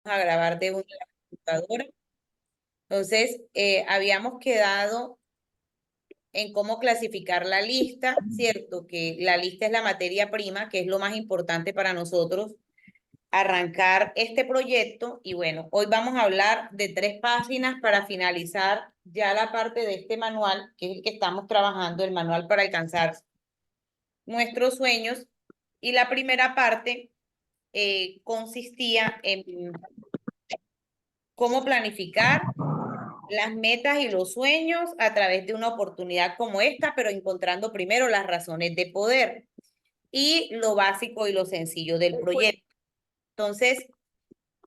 a grabar de una computadora. Entonces, habíamos quedado en cómo clasificar la lista, ¿cierto? Que la lista es la materia prima, que es lo más importante para nosotros arrancar este proyecto. Y bueno, hoy vamos a hablar de 3 páginas para finalizar ya la parte de este manual, que es el que estamos trabajando, el manual para alcanzar nuestros sueños. Y la primera parte consistía en cómo planificar las metas y los sueños a través de una oportunidad como esta, pero encontrando primero las razones de poder y lo básico y lo sencillo del proyecto. Entonces,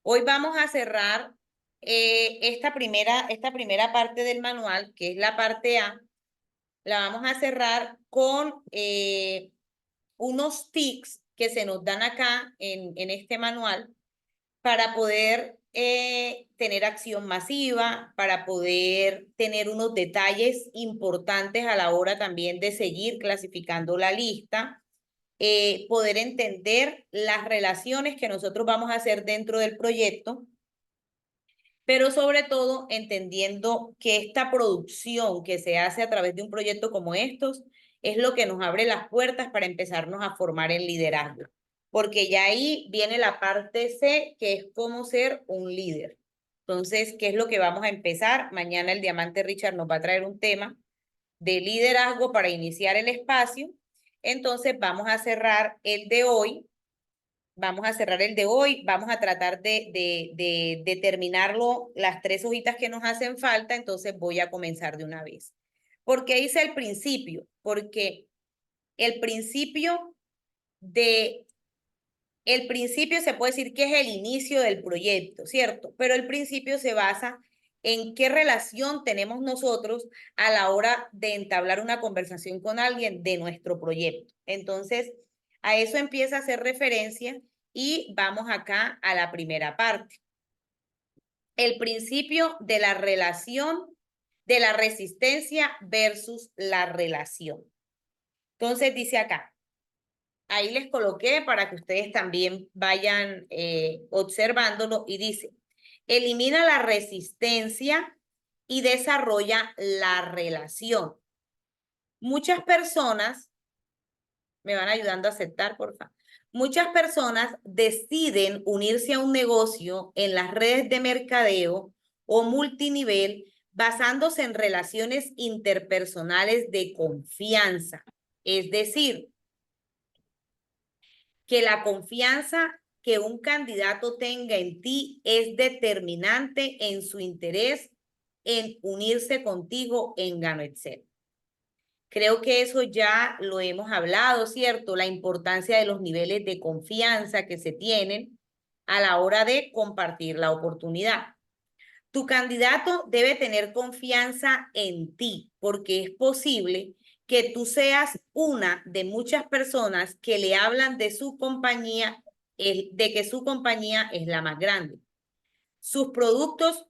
hoy vamos a cerrar esta primera parte del manual, que es la parte A, la vamos a cerrar con unos tics que se nos dan acá en este manual para poder tener acción masiva, para poder tener unos detalles importantes a la hora también de seguir clasificando la lista, poder entender las relaciones que nosotros vamos a hacer dentro del proyecto, pero sobre todo entendiendo que esta producción que se hace a través de un proyecto como estos es lo que nos abre las puertas para empezarnos a formar en liderazgo, porque ya ahí viene la parte C, que es cómo ser un líder. Entonces, ¿qué es lo que vamos a empezar? Mañana el Diamante Richard nos va a traer un tema de liderazgo para iniciar el espacio. Entonces, vamos a cerrar el de hoy. Vamos a cerrar el de hoy, vamos a tratar de terminarlo, las 3 hojitas que nos hacen falta, entonces voy a comenzar de una vez. ¿Por qué hice el principio? Porque el principio el principio se puede decir que es el inicio del proyecto, ¿cierto? Pero el principio se basa en qué relación tenemos nosotros a la hora de entablar una conversación con alguien de nuestro proyecto. Entonces, a eso empieza a hacer referencia y vamos acá a la primera parte. El principio de la relación, de la resistencia versus la relación. Entonces dice acá, ahí les coloqué para que ustedes también vayan observándolo y dice, elimina la resistencia y desarrolla la relación. Muchas personas, me van ayudando a aceptar, por favor. Muchas personas deciden unirse a un negocio en las redes de mercadeo o multinivel basándose en relaciones interpersonales de confianza. Es decir, que la confianza que un candidato tenga en ti es determinante en su interés en unirse contigo en Gano Excel. Creo que eso ya lo hemos hablado, ¿cierto? La importancia de los niveles de confianza que se tienen a la hora de compartir la oportunidad. Tu candidato debe tener confianza en ti, porque es posible que tú seas una de muchas personas que le hablan de su compañía, de que su compañía es la más grande. Sus productos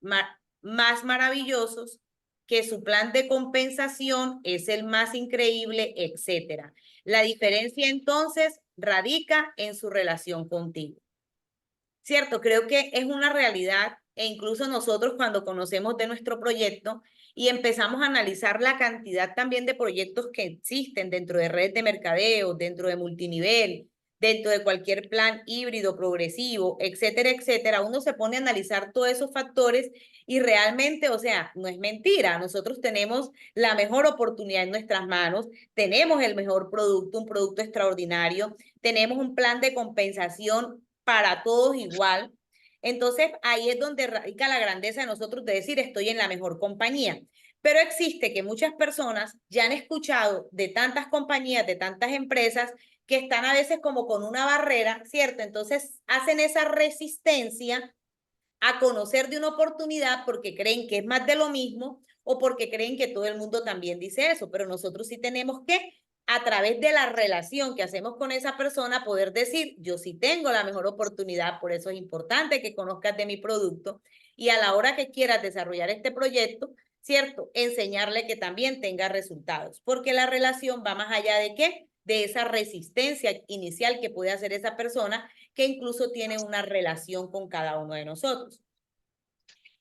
más maravillosos, que su plan de compensación es el más increíble, etcétera. La diferencia entonces radica en su relación contigo. ¿Cierto? Creo que es una realidad e incluso nosotros cuando conocemos de nuestro proyecto y empezamos a analizar la cantidad también de proyectos que existen dentro de redes de mercadeo, dentro de multinivel, dentro de cualquier plan híbrido, progresivo, etcétera, etcétera, uno se pone a analizar todos esos factores y realmente, o sea, no es mentira, nosotros tenemos la mejor oportunidad en nuestras manos, tenemos el mejor producto, un producto extraordinario, tenemos un plan de compensación para todos igual. Entonces, ahí es donde radica la grandeza de nosotros de decir, estoy en la mejor compañía. Pero existe que muchas personas ya han escuchado de tantas compañías, de tantas empresas, que están a veces como con una barrera, ¿cierto? Entonces, hacen esa resistencia a conocer de una oportunidad porque creen que es más de lo mismo o porque creen que todo el mundo también dice eso, pero nosotros sí tenemos que, a través de la relación que hacemos con esa persona, poder decir, yo sí tengo la mejor oportunidad, por eso es importante que conozcas de mi producto y a la hora que quieras desarrollar este proyecto, ¿cierto? Enseñarle que también tenga resultados, porque la relación va más allá de qué, de esa resistencia inicial que puede hacer esa persona que incluso tiene una relación con cada uno de nosotros.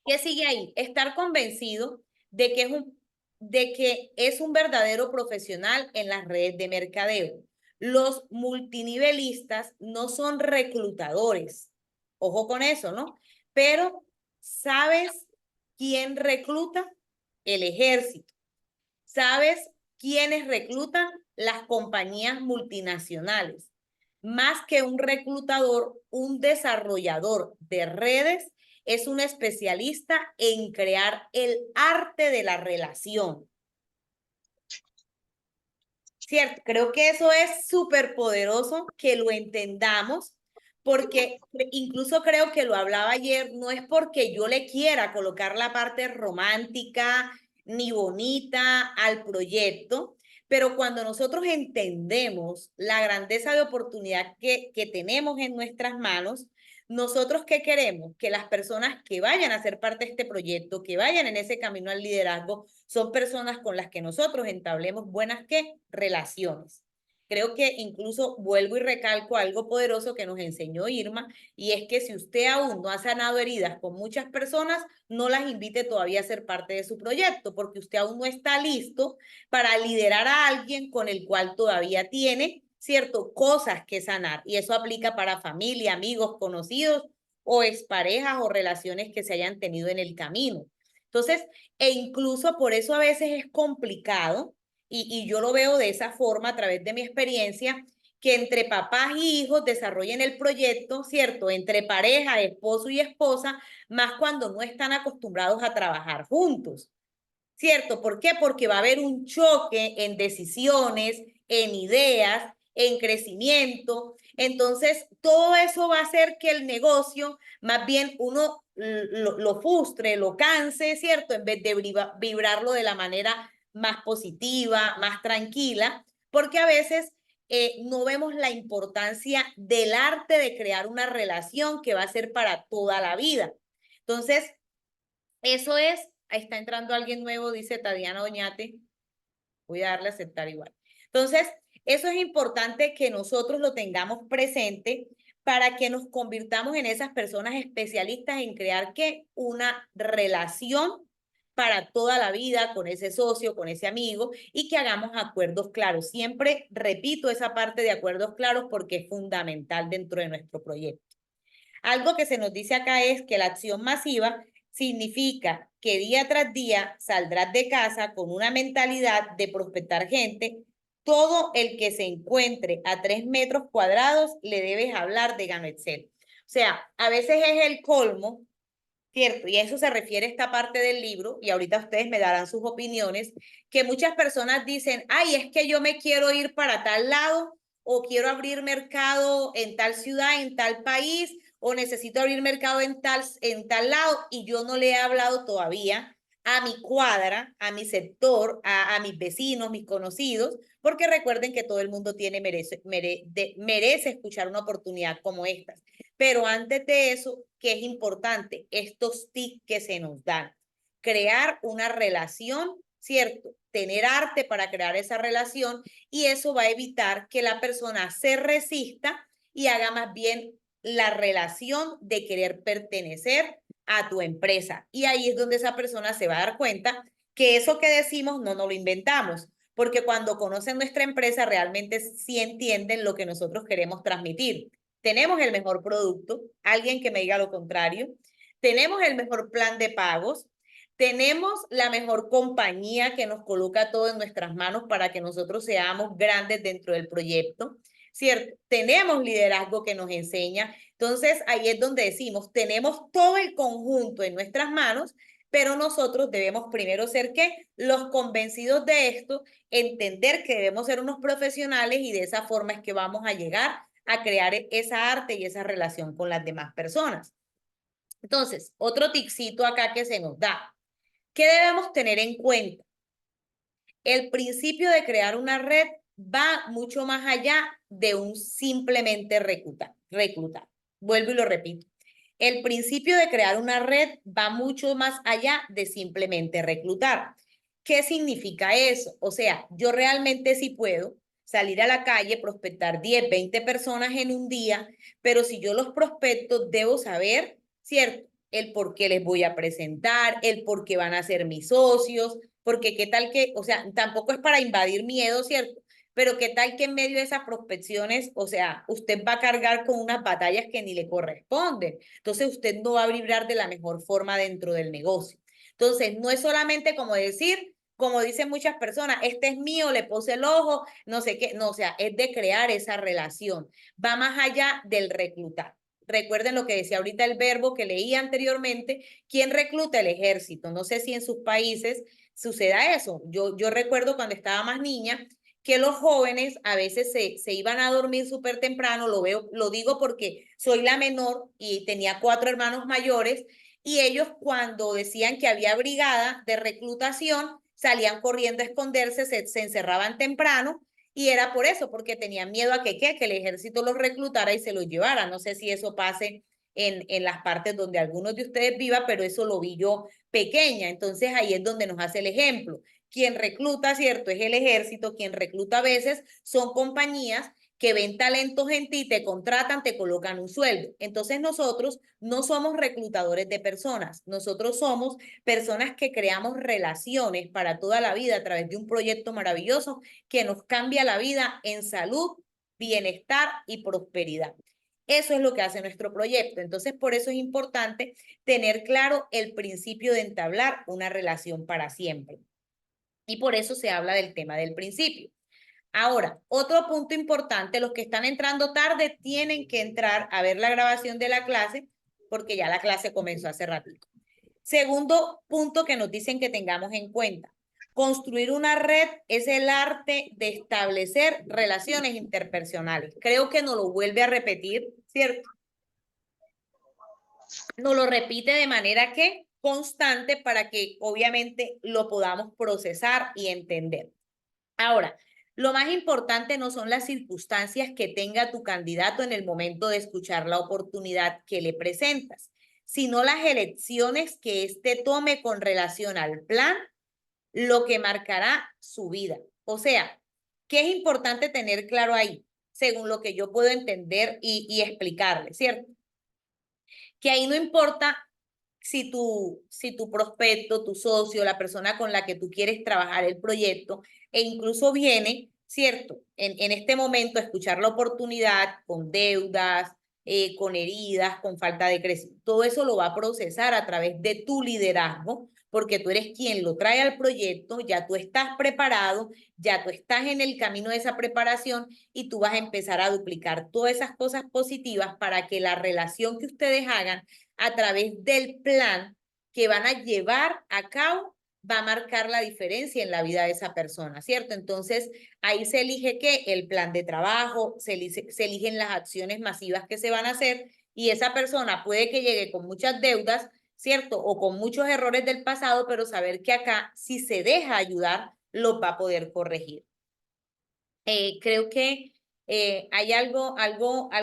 ¿Qué sigue ahí? Estar convencido de que es un verdadero profesional en las redes de mercadeo. Los multinivelistas no son reclutadores. Ojo con eso, ¿no? Pero, ¿sabes quién recluta? El ejército. ¿Sabes quiénes reclutan? Las compañías multinacionales. Más que un reclutador, un desarrollador de redes es un especialista en crear el arte de la relación. ¿Cierto? Creo que eso es súper poderoso que lo entendamos, porque incluso creo que lo hablaba ayer, no es porque yo le quiera colocar la parte romántica ni bonita al proyecto, pero cuando nosotros entendemos la grandeza de oportunidad que tenemos en nuestras manos, nosotros ¿qué queremos? Que las personas que vayan a ser parte de este proyecto, que vayan en ese camino al liderazgo, son personas con las que nosotros entablemos buenas ¿qué? Relaciones. Creo que incluso vuelvo y recalco algo poderoso que nos enseñó Irma, y es que si usted aún no ha sanado heridas con muchas personas, no las invite todavía a ser parte de su proyecto, porque usted aún no está listo para liderar a alguien con el cual todavía tiene, ¿cierto?, cosas que sanar. Y eso aplica para familia, amigos, conocidos o exparejas o relaciones que se hayan tenido en el camino. Entonces, e incluso por eso a veces es complicado, y yo lo veo de esa forma a través de mi experiencia, que entre papás y hijos desarrollen el proyecto, ¿cierto? Entre pareja, esposo y esposa, más cuando no están acostumbrados a trabajar juntos, ¿cierto? ¿Por qué? Porque va a haber un choque en decisiones, en ideas, en crecimiento. Entonces, todo eso va a hacer que el negocio, más bien uno lo frustre, lo canse, ¿cierto? En vez de vibrarlo de la manera más positiva, más tranquila, porque a veces no vemos la importancia del arte de crear una relación que va a ser para toda la vida. Entonces, eso es, está entrando alguien nuevo, dice Tadiana Oñate. Voy a darle a aceptar igual. Entonces, eso es importante que nosotros lo tengamos presente para que nos convirtamos en esas personas especialistas en crear ¿qué? Una relación para toda la vida con ese socio, con ese amigo, y que hagamos acuerdos claros. Siempre repito esa parte de acuerdos claros porque es fundamental dentro de nuestro proyecto. Algo que se nos dice acá es que la acción masiva significa que día tras día saldrás de casa con una mentalidad de prospectar gente. Todo el que se encuentre a 3 metros cuadrados le debes hablar de Gano Excel. O sea, a veces es el colmo, ¿cierto? Y a eso se refiere esta parte del libro, y ahorita ustedes me darán sus opiniones, que muchas personas dicen, ay, es que yo me quiero ir para tal lado, o quiero abrir mercado en tal ciudad, en tal país, o necesito abrir mercado en tal lado, y yo no le he hablado todavía a mi cuadra, a mi sector, a mis vecinos, mis conocidos, porque recuerden que todo el mundo merece escuchar una oportunidad como esta. Pero antes de eso, ¿qué es importante? Estos tips que se nos dan. Crear una relación, ¿cierto? Tener arte para crear esa relación, y eso va a evitar que la persona se resista y haga más bien la relación de querer pertenecer a tu empresa. Y ahí es donde esa persona se va a dar cuenta que eso que decimos no lo inventamos, porque cuando conocen nuestra empresa realmente sí entienden lo que nosotros queremos transmitir. Tenemos el mejor producto, alguien que me diga lo contrario, tenemos el mejor plan de pagos, tenemos la mejor compañía que nos coloca todo en nuestras manos para que nosotros seamos grandes dentro del proyecto, ¿cierto? Tenemos liderazgo que nos enseña. Entonces, ahí es donde decimos, tenemos todo el conjunto en nuestras manos, pero nosotros debemos primero ser ¿qué? Los convencidos de esto, entender que debemos ser unos profesionales, y de esa forma es que vamos a llegar a crear esa arte y esa relación con las demás personas. Entonces, otro ticito acá que se nos da. ¿Qué debemos tener en cuenta? El principio de crear una red va mucho más allá de un simplemente reclutar. Vuelvo y lo repito. El principio de crear una red va mucho más allá de simplemente reclutar. ¿Qué significa eso? O sea, yo realmente sí puedo salir a la calle, prospectar 10, 20 personas en un día, pero si yo los prospecto, debo saber, ¿cierto? El por qué les voy a presentar, el por qué van a ser mis socios, porque qué tal que, o sea, tampoco es para invadir miedo, ¿cierto? Pero qué tal que en medio de esas prospecciones, o sea, usted va a cargar con unas batallas que ni le corresponden. Entonces usted no va a vibrar de la mejor forma dentro del negocio. Entonces, no es solamente como decir, como dicen muchas personas, este es mío, le puse el ojo, no sé qué, no, o sea, es de crear esa relación. Va más allá del reclutar. Recuerden lo que decía ahorita el verbo que leí anteriormente, ¿quién recluta? El ejército. No sé si en sus países suceda eso. Yo recuerdo cuando estaba más niña que los jóvenes a veces se iban a dormir súper temprano, lo digo porque soy la menor y tenía 4 hermanos mayores, y ellos cuando decían que había brigada de reclutación, salían corriendo a esconderse, se encerraban temprano, y era por eso, porque tenían miedo a que el ejército los reclutara y se los llevara. No sé si eso pase en las partes donde algunos de ustedes vivan, pero eso lo vi yo pequeña. Entonces ahí es donde nos hace el ejemplo. Quien recluta, ¿cierto? Es el ejército, quien recluta a veces son compañías que ven talentos en ti, te contratan, te colocan un sueldo. Entonces nosotros no somos reclutadores de personas, nosotros somos personas que creamos relaciones para toda la vida a través de un proyecto maravilloso que nos cambia la vida en salud, bienestar y prosperidad. Eso es lo que hace nuestro proyecto. Entonces, por eso es importante tener claro el principio de entablar una relación para siempre. Y por eso se habla del tema del principio. Ahora, otro punto importante, los que están entrando tarde tienen que entrar a ver la grabación de la clase porque ya la clase comenzó hace ratito. Segundo punto que nos dicen que tengamos en cuenta. Construir una red es el arte de establecer relaciones interpersonales. Creo que nos lo vuelve a repetir, ¿cierto? Nos lo repite de manera que constante para que obviamente lo podamos procesar y entender. Ahora, lo más importante no son las circunstancias que tenga tu candidato en el momento de escuchar la oportunidad que le presentas, sino las elecciones que éste tome con relación al plan, lo que marcará su vida. O sea, ¿qué es importante tener claro ahí? Según lo que yo puedo entender y explicarle, ¿cierto? Que ahí no importa si tu prospecto, tu socio, la persona con la que tú quieres trabajar el proyecto, e incluso viene, ¿cierto? En este momento a escuchar la oportunidad con deudas, con heridas, con falta de crecimiento, todo eso lo va a procesar a través de tu liderazgo, porque tú eres quien lo trae al proyecto, ya tú estás preparado, ya tú estás en el camino de esa preparación y tú vas a empezar a duplicar todas esas cosas positivas para que la relación que ustedes hagan a través del plan que van a llevar a cabo va a marcar la diferencia en la vida de esa persona, ¿cierto? Entonces, ahí se elige qué, el plan de trabajo, se eligen las acciones masivas que se van a hacer y esa persona puede que llegue con muchas deudas, ¿cierto? O con muchos errores del pasado, pero saber que acá, si se deja ayudar, los va a poder corregir. Creo que hay algo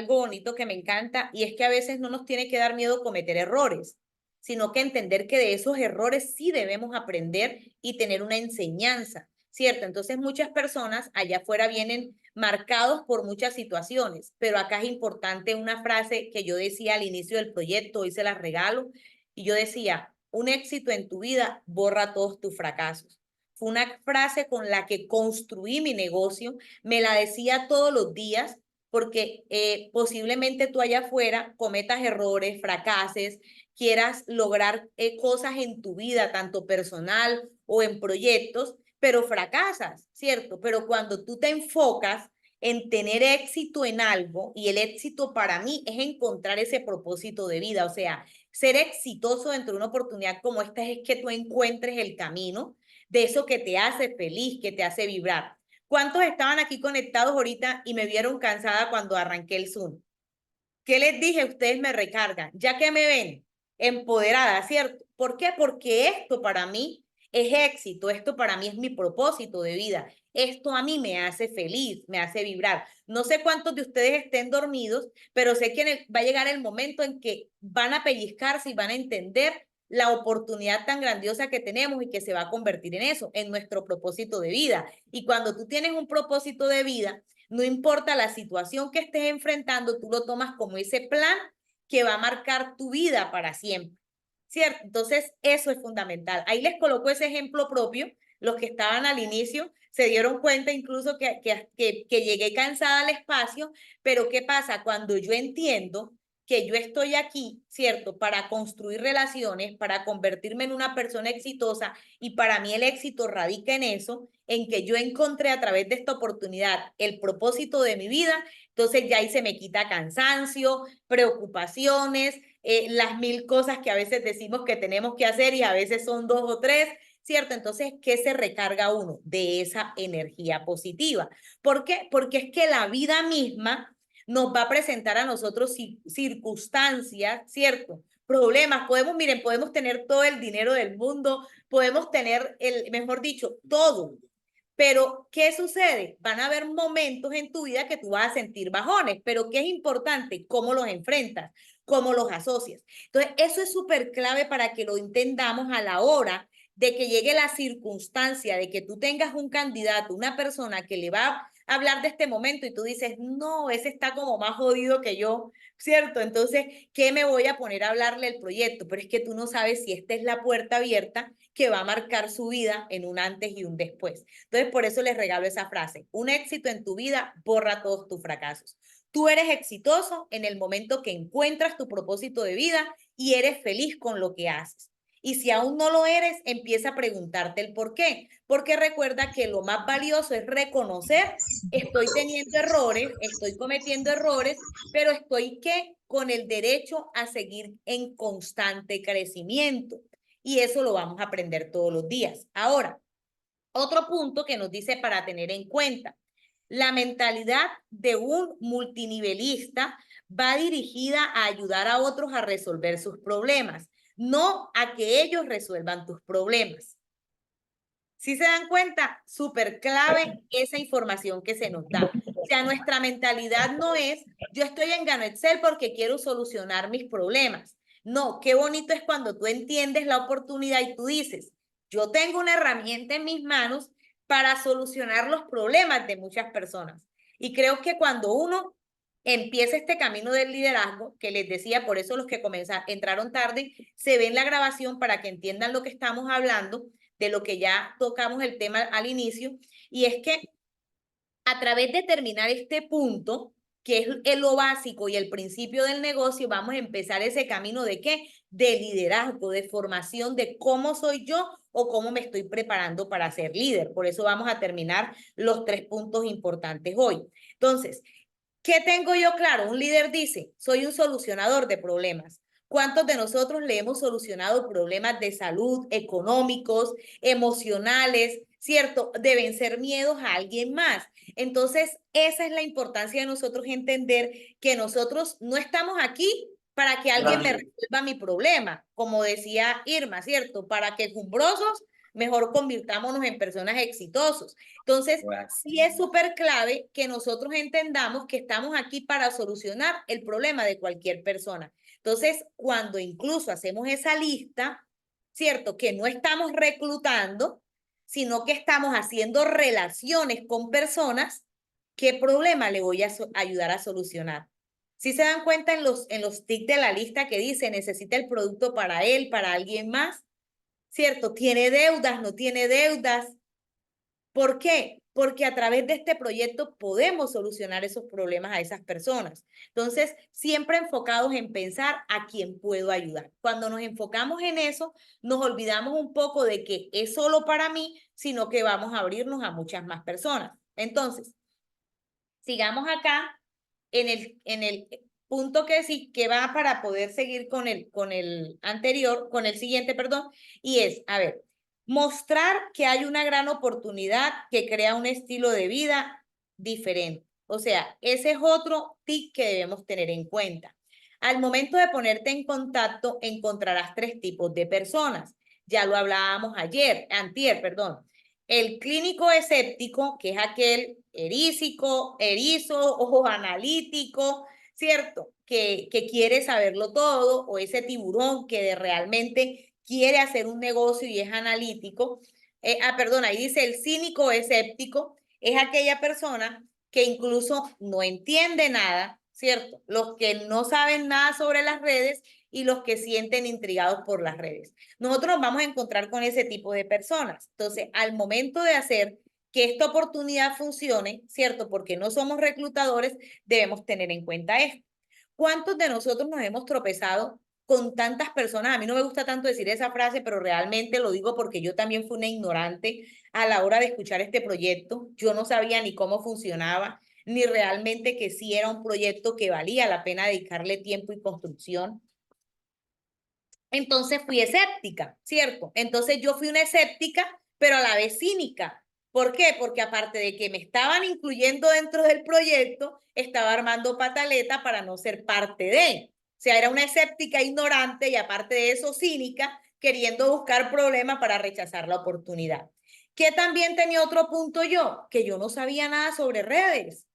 bonito que me encanta y es que a veces no nos tiene que dar miedo cometer errores, sino que entender que de esos errores sí debemos aprender y tener una enseñanza, ¿cierto? Entonces muchas personas allá afuera vienen marcados por muchas situaciones, pero acá es importante una frase que yo decía al inicio del proyecto, hoy se la regalo, y yo decía, un éxito en tu vida borra todos tus fracasos. Fue una frase con la que construí mi negocio, me la decía todos los días, porque posiblemente tú allá afuera cometas errores, fracases, quieras lograr cosas en tu vida, tanto personal o en proyectos, pero fracasas, ¿cierto? Pero cuando tú te enfocas en tener éxito en algo, y el éxito para mí es encontrar ese propósito de vida, o sea, ser exitoso dentro de una oportunidad como esta es que tú encuentres el camino de eso que te hace feliz, que te hace vibrar. ¿Cuántos estaban aquí conectados ahorita y me vieron cansada cuando arranqué el Zoom? ¿Qué les dije? Ustedes me recargan, ya que me ven empoderada, ¿cierto? ¿Por qué? Porque esto para mí es éxito, esto para mí es mi propósito de vida, esto a mí me hace feliz, me hace vibrar. No sé cuántos de ustedes estén dormidos, pero sé que va a llegar el momento en que van a pellizcarse y van a entender la oportunidad tan grandiosa que tenemos y que se va a convertir en eso, en nuestro propósito de vida. Y cuando tú tienes un propósito de vida, no importa la situación que estés enfrentando, tú lo tomas como ese plan que va a marcar tu vida para siempre, ¿cierto? Entonces, eso es fundamental. Ahí les coloco ese ejemplo propio. Los que estaban al inicio se dieron cuenta incluso que llegué cansada al espacio, pero ¿qué pasa? Cuando yo entiendo que yo estoy aquí, ¿cierto? Para construir relaciones, para convertirme en una persona exitosa, y para mí el éxito radica en eso, en que yo encontré a través de esta oportunidad el propósito de mi vida. Entonces ya ahí se me quita cansancio, preocupaciones, las mil cosas que a veces decimos que tenemos que hacer y a veces son dos o tres, ¿cierto? Entonces, ¿qué se recarga uno? De esa energía positiva. ¿Por qué? Porque es que la vida misma nos va a presentar a nosotros circunstancias, ¿cierto? Problemas, miren, podemos tener todo el dinero del mundo, podemos tener mejor dicho, todo. Pero, ¿qué sucede? Van a haber momentos en tu vida que tú vas a sentir bajones, pero ¿qué es importante? ¿Cómo los enfrentas? ¿Cómo los asocias? Entonces, eso es súper clave para que lo entendamos a la hora de que llegue la circunstancia de que tú tengas un candidato, una persona que le va a hablar de este momento y tú dices, no, ese está como más jodido que yo, ¿cierto? Entonces, ¿qué me voy a poner a hablarle el proyecto? Pero es que tú no sabes si esta es la puerta abierta que va a marcar su vida en un antes y un después. Entonces, por eso les regalo esa frase. Un éxito en tu vida borra todos tus fracasos. Tú eres exitoso en el momento que encuentras tu propósito de vida y eres feliz con lo que haces. Y si aún no lo eres, empieza a preguntarte el por qué. Porque recuerda que lo más valioso es reconocer, estoy teniendo errores, estoy cometiendo errores, pero estoy ¿qué? Con el derecho a seguir en constante crecimiento. Y eso lo vamos a aprender todos los días. Ahora, otro punto que nos dice para tener en cuenta, la mentalidad de un multinivelista va dirigida a ayudar a otros a resolver sus problemas, no a que ellos resuelvan tus problemas. Si se dan cuenta, súper clave esa información que se nos da. O sea, nuestra mentalidad no es, yo estoy en Gano Excel porque quiero solucionar mis problemas. No, qué bonito es cuando tú entiendes la oportunidad y tú dices, yo tengo una herramienta en mis manos para solucionar los problemas de muchas personas. Y creo que cuando uno empieza este camino del liderazgo, que les decía, por eso los que entraron tarde, se ven la grabación para que entiendan lo que estamos hablando, de lo que ya tocamos el tema al inicio, y es que a través de terminar este punto, que es lo básico y el principio del negocio, vamos a empezar ese camino de ¿qué? De liderazgo, de formación, de cómo soy yo o cómo me estoy preparando para ser líder. Por eso vamos a terminar los 3 puntos importantes hoy. Entonces, ¿qué tengo yo claro? Un líder dice, soy un solucionador de problemas. ¿Cuántos de nosotros le hemos solucionado problemas de salud, económicos, emocionales, cierto? De vencer miedos a alguien más. Entonces, esa es la importancia de nosotros entender que nosotros no estamos aquí para que alguien me resuelva mi problema, como decía Irma, ¿cierto? Para que cumbrosos mejor convirtámonos en personas exitosos. Entonces, sí es súper clave que nosotros entendamos que estamos aquí para solucionar el problema de cualquier persona. Entonces, cuando incluso hacemos esa lista, ¿cierto? Que no estamos reclutando, sino que estamos haciendo relaciones con personas, ¿qué problema le voy a ayudar a solucionar? Si se dan cuenta en los tics de la lista que dice necesita el producto para él, para alguien más, ¿cierto? ¿Tiene deudas? ¿No tiene deudas? ¿Por qué? Porque a través de este proyecto podemos solucionar esos problemas a esas personas. Entonces, siempre enfocados en pensar a quién puedo ayudar. Cuando nos enfocamos en eso, nos olvidamos un poco de que es solo para mí, sino que vamos a abrirnos a muchas más personas. Entonces, sigamos acá en el punto que sí, que va para poder seguir con el anterior, con el siguiente, perdón, y es, a ver, mostrar que hay una gran oportunidad que crea un estilo de vida diferente. O sea, ese es otro tip que debemos tener en cuenta. Al momento de ponerte en contacto, encontrarás 3 tipos de personas. Ya lo hablábamos antier, perdón. El clínico escéptico, que es aquel erizo, ojo analítico, ¿cierto? Que quiere saberlo todo, o ese tiburón que realmente quiere hacer un negocio y es analítico. Perdón, ahí dice el cínico escéptico, es aquella persona que incluso no entiende nada, ¿cierto? Los que no saben nada sobre las redes y los que sienten intrigados por las redes. Nosotros nos vamos a encontrar con ese tipo de personas. Entonces, al momento de hacer que esta oportunidad funcione, ¿cierto? Porque no somos reclutadores, debemos tener en cuenta esto. ¿Cuántos de nosotros nos hemos tropezado con tantas personas? A mí no me gusta tanto decir esa frase, pero realmente lo digo porque yo también fui una ignorante a la hora de escuchar este proyecto. Yo no sabía ni cómo funcionaba, ni realmente que sí era un proyecto que valía la pena dedicarle tiempo y construcción. Entonces fui escéptica, ¿cierto? Entonces yo fui una escéptica, pero a la vez cínica. ¿Por qué? Porque aparte de que me estaban incluyendo dentro del proyecto, estaba armando pataleta para no ser parte de. O sea, era una escéptica ignorante y aparte de eso cínica, queriendo buscar problemas para rechazar la oportunidad. Que también tenía otro punto yo, que yo no sabía nada sobre redes.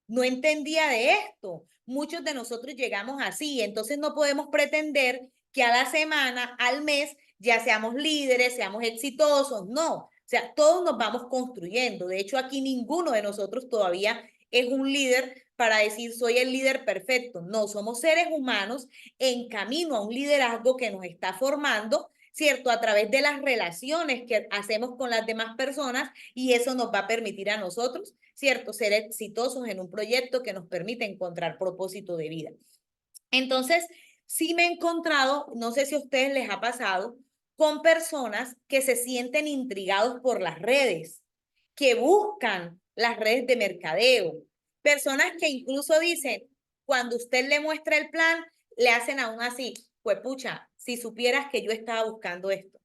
No entendía de esto. Muchos de nosotros llegamos así, entonces no podemos pretender que a la semana, al mes, ya seamos líderes, seamos exitosos. No, o sea, todos nos vamos construyendo. De hecho, aquí ninguno de nosotros todavía es un líder para decir soy el líder perfecto. No, somos seres humanos en camino a un liderazgo que nos está formando, ¿cierto? A través de las relaciones que hacemos con las demás personas y eso nos va a permitir a nosotros, ¿cierto? Ser exitosos en un proyecto que nos permite encontrar propósito de vida. Entonces, sí me he encontrado, no sé si a ustedes les ha pasado, con personas que se sienten intrigados por las redes, que buscan las redes de mercadeo, personas que incluso dicen, cuando usted le muestra el plan, le hacen aún así, pues pucha, si supieras que yo estaba buscando esto.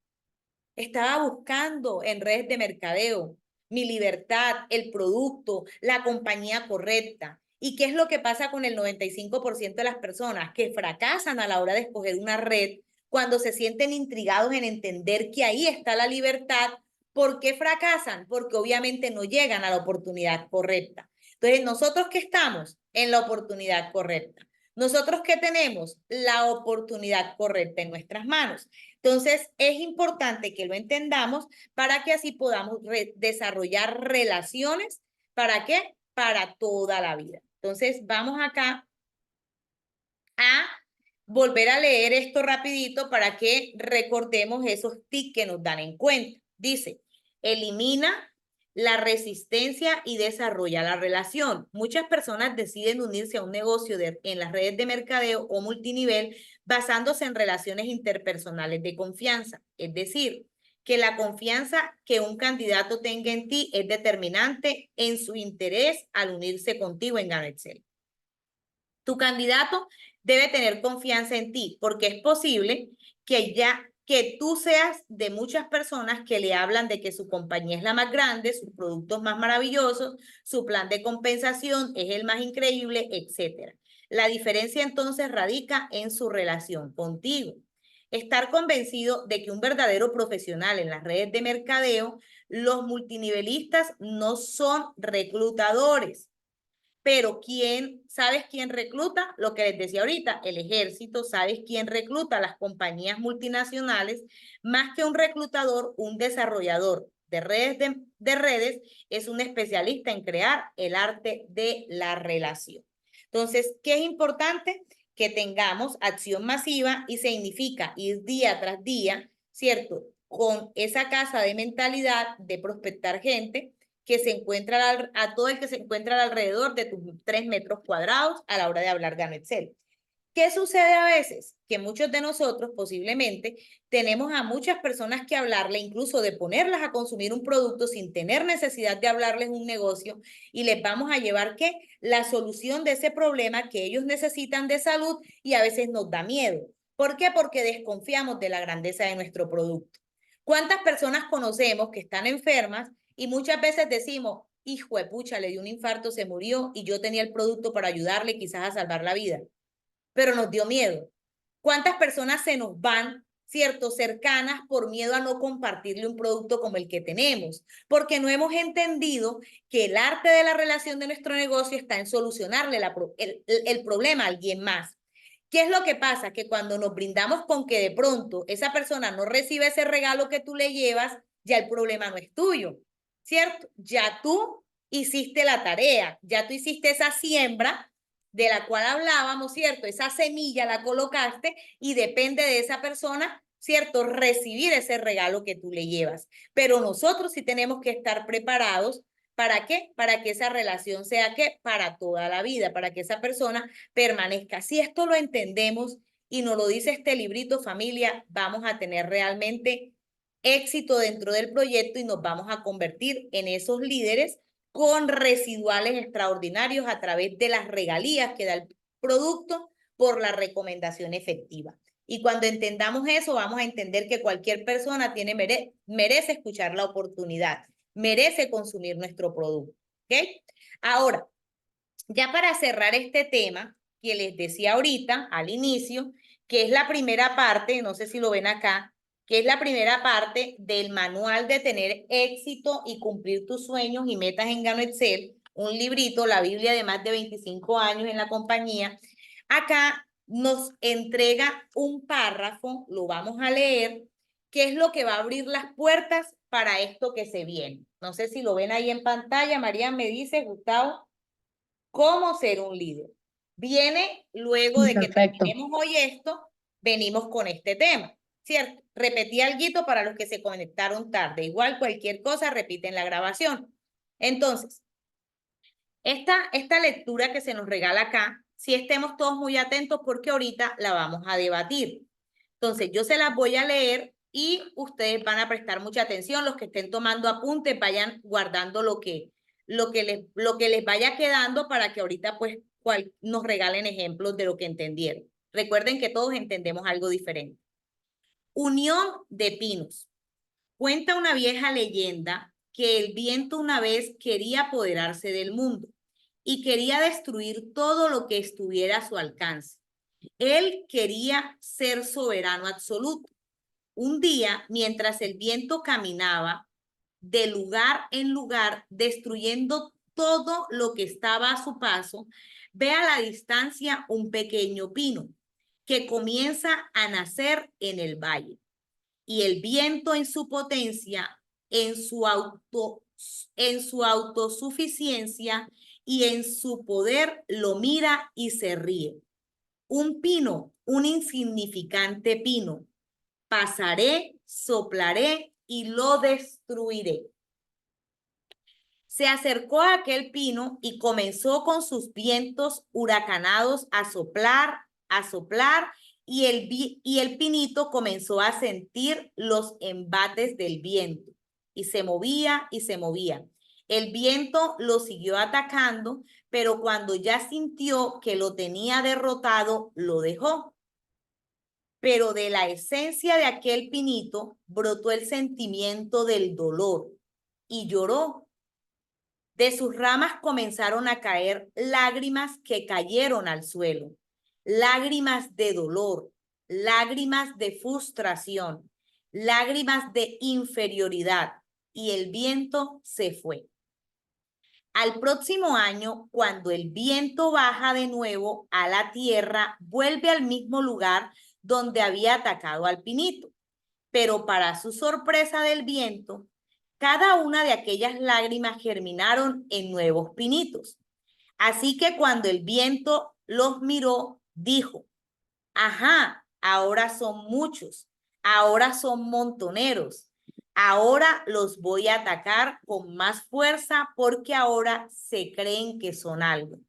Estaba buscando en redes de mercadeo mi libertad, el producto, la compañía correcta. ¿Y qué es lo que pasa con el 95% de las personas que fracasan a la hora de escoger una red cuando se sienten intrigados en entender que ahí está la libertad? ¿Por qué fracasan? Porque obviamente no llegan a la oportunidad correcta. Entonces, nosotros que estamos en la oportunidad correcta, nosotros que tenemos la oportunidad correcta en nuestras manos. Entonces, es importante que lo entendamos para que así podamos desarrollar relaciones. ¿Para qué? Para toda la vida. Entonces, vamos acá a volver a leer esto rapidito para que recordemos esos tips que nos dan en cuenta. Dice, elimina la resistencia y desarrolla la relación. Muchas personas deciden unirse a un negocio en las redes de mercadeo o multinivel basándose en relaciones interpersonales de confianza. Es decir, que la confianza que un candidato tenga en ti es determinante en su interés al unirse contigo en GanoExcel. Tu candidato debe tener confianza en ti porque es posible que tú seas de muchas personas que le hablan de que su compañía es la más grande, sus productos más maravillosos, su plan de compensación es el más increíble, etcétera. La diferencia entonces radica en su relación contigo. Estar convencido de que un verdadero profesional en las redes de mercadeo, los multinivelistas no son reclutadores. Pero ¿sabes quién recluta? Lo que les decía ahorita, el ejército. ¿Sabes quién recluta? Las compañías multinacionales. Más que un reclutador, un desarrollador de redes es un especialista en crear el arte de la relación. Entonces, ¿qué es importante? Que tengamos acción masiva y significa ir día tras día, ¿cierto? Con esa casa de mentalidad de prospectar gente que se encuentra a todo el que se encuentra alrededor de tus 3 metros cuadrados a la hora de hablar GanoExcel. ¿Qué sucede a veces? Que muchos de nosotros posiblemente tenemos a muchas personas que hablarle, incluso de ponerlas a consumir un producto sin tener necesidad de hablarles un negocio y les vamos a llevar ¿qué? La solución de ese problema que ellos necesitan de salud y a veces nos da miedo. ¿Por qué? Porque desconfiamos de la grandeza de nuestro producto. ¿Cuántas personas conocemos que están enfermas y muchas veces decimos, hijo de pucha, le dio un infarto, se murió y yo tenía el producto para ayudarle quizás a salvar la vida? Pero nos dio miedo. ¿Cuántas personas se nos van, cierto, cercanas por miedo a no compartirle un producto como el que tenemos? Porque no hemos entendido que el arte de la relación de nuestro negocio está en solucionarle el problema a alguien más. ¿Qué es lo que pasa? Que cuando nos brindamos con que de pronto esa persona no recibe ese regalo que tú le llevas, ya el problema no es tuyo, ¿cierto? Ya tú hiciste la tarea, ya tú hiciste esa siembra de la cual hablábamos, ¿cierto? Esa semilla la colocaste y depende de esa persona, ¿cierto? Recibir ese regalo que tú le llevas. Pero nosotros sí tenemos que estar preparados. ¿Para qué? Para que esa relación sea ¿qué? Para toda la vida, para que esa persona permanezca. Si esto lo entendemos y nos lo dice este librito, familia, vamos a tener realmente éxito dentro del proyecto y nos vamos a convertir en esos líderes con residuales extraordinarios a través de las regalías que da el producto por la recomendación efectiva. Y cuando entendamos eso, vamos a entender que cualquier persona merece escuchar la oportunidad, merece consumir nuestro producto. ¿Ok? Ahora, ya para cerrar este tema, que les decía ahorita al inicio, que es la primera parte, no sé si lo ven acá, que es la primera parte del manual de tener éxito y cumplir tus sueños y metas en Gano Excel, un librito, la Biblia de más de 25 años en la compañía. Acá nos entrega un párrafo, lo vamos a leer, que es lo que va a abrir las puertas para esto que se viene. No sé si lo ven ahí en pantalla. María me dice, Gustavo. ¿Cómo ser un líder? Viene luego de que Perfecto. terminemos hoy esto, venimos con este tema, ¿cierto? Repetí algo para los que se conectaron tarde. Igual cualquier cosa, repiten la grabación. Entonces, esta lectura que se nos regala acá, si estemos todos muy atentos porque ahorita la vamos a debatir. Entonces, yo se las voy a leer y ustedes van a prestar mucha atención. Los que estén tomando apuntes, vayan guardando lo que les vaya quedando para que ahorita pues nos regalen ejemplos de lo que entendieron. Recuerden que todos entendemos algo diferente. Unión de pinos. Cuenta una vieja leyenda que el viento una vez quería apoderarse del mundo y quería destruir todo lo que estuviera a su alcance. Él quería ser soberano absoluto. Un día, mientras el viento caminaba de lugar en lugar, destruyendo todo lo que estaba a su paso, ve a la distancia un pequeño pino que comienza a nacer en el valle. Y el viento en su potencia, en su autosuficiencia y en su poder lo mira y se ríe. Un pino, un insignificante pino. Pasaré, soplaré y lo destruiré. Se acercó a aquel pino y comenzó con sus vientos huracanados a soplar, y el pinito comenzó a sentir los embates del viento y se movía y se movía. El viento lo siguió atacando, pero cuando ya sintió que lo tenía derrotado, lo dejó. Pero de la esencia de aquel pinito brotó el sentimiento del dolor y lloró. De sus ramas comenzaron a caer lágrimas que cayeron al suelo, lágrimas de dolor, lágrimas de frustración, lágrimas de inferioridad, y el viento se fue. Al próximo año, cuando el viento baja de nuevo a la tierra, vuelve al mismo lugar donde había atacado al pinito. Pero para su sorpresa del viento, cada una de aquellas lágrimas germinaron en nuevos pinitos. Así que cuando el viento los miró, dijo: ajá, ahora son muchos, ahora son montoneros, ahora los voy a atacar con más fuerza porque ahora se creen que son algo.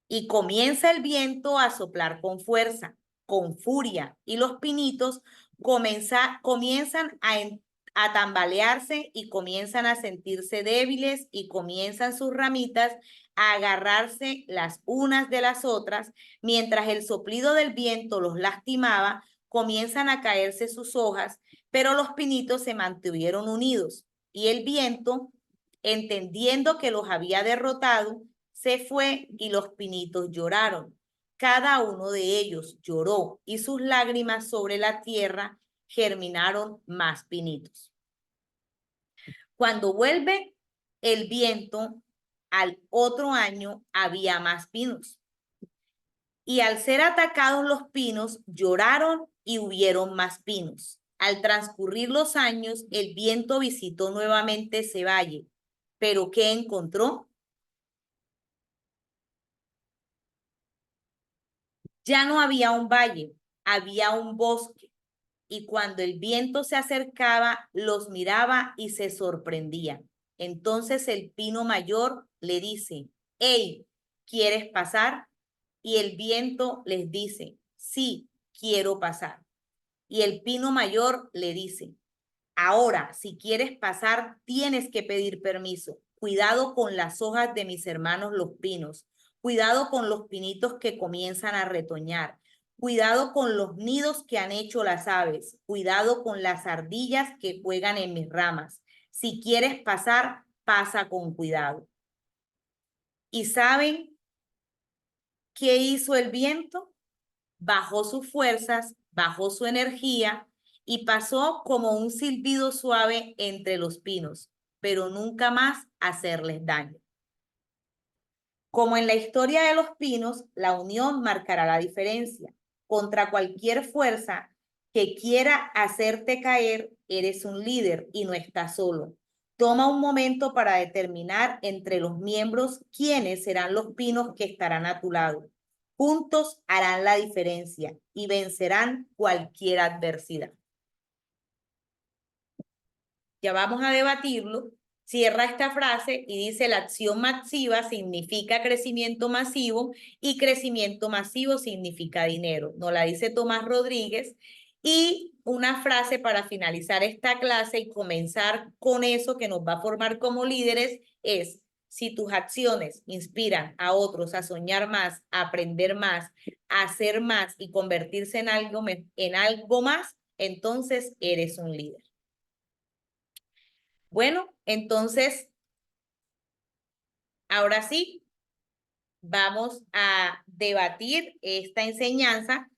Y comienza el viento a soplar con fuerza, con furia, y los pinitos comienzan a tambalearse y comienzan a sentirse débiles y comienzan sus ramitas a agarrarse las unas de las otras, mientras el soplido del viento los lastimaba, comienzan a caerse sus hojas, pero los pinitos se mantuvieron unidos y el viento, entendiendo que los había derrotado, se fue y los pinitos lloraron. Cada uno de ellos lloró y sus lágrimas sobre la tierra germinaron más pinitos. Cuando vuelve el viento, al otro año había más pinos. Y al ser atacados los pinos, lloraron y hubieron más pinos. Al transcurrir los años, el viento visitó nuevamente ese valle. ¿Pero qué encontró? Ya no había un valle, había un bosque. Y cuando el viento se acercaba, los miraba y se sorprendía. Entonces el pino mayor le dice, hey, ¿quieres pasar? Y el viento les dice, sí, quiero pasar. Y el pino mayor le dice, ahora, si quieres pasar, tienes que pedir permiso. Cuidado con las hojas de mis hermanos los pinos. Cuidado con los pinitos que comienzan a retoñar. Cuidado con los nidos que han hecho las aves. Cuidado con las ardillas que juegan en mis ramas. Si quieres pasar, pasa con cuidado. ¿Y saben qué hizo el viento? Bajó sus fuerzas, bajó su energía y pasó como un silbido suave entre los pinos, pero nunca más hacerles daño. Como en la historia de los pinos, la unión marcará la diferencia. Contra cualquier fuerza que quiera hacerte caer, eres un líder y no estás solo. Toma un momento para determinar entre los miembros quiénes serán los pinos que estarán a tu lado. Juntos harán la diferencia y vencerán cualquier adversidad. Ya vamos a debatirlo. Cierra esta frase y dice la acción masiva significa crecimiento masivo y crecimiento masivo significa dinero. Nos la dice Tomás Rodríguez. Y una frase para finalizar esta clase y comenzar con eso que nos va a formar como líderes es, si tus acciones inspiran a otros a soñar más, a aprender más, a hacer más y convertirse en algo más, entonces eres un líder. Bueno, entonces, ahora sí, vamos a debatir esta enseñanza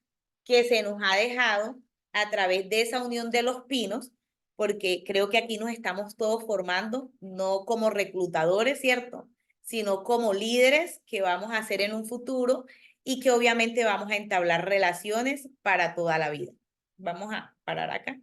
que se nos ha dejado a través de esa unión de los pinos, porque creo que aquí nos estamos todos formando, no como reclutadores, ¿cierto? Sino como líderes que vamos a hacer en un futuro y que obviamente vamos a entablar relaciones para toda la vida. Vamos a parar acá.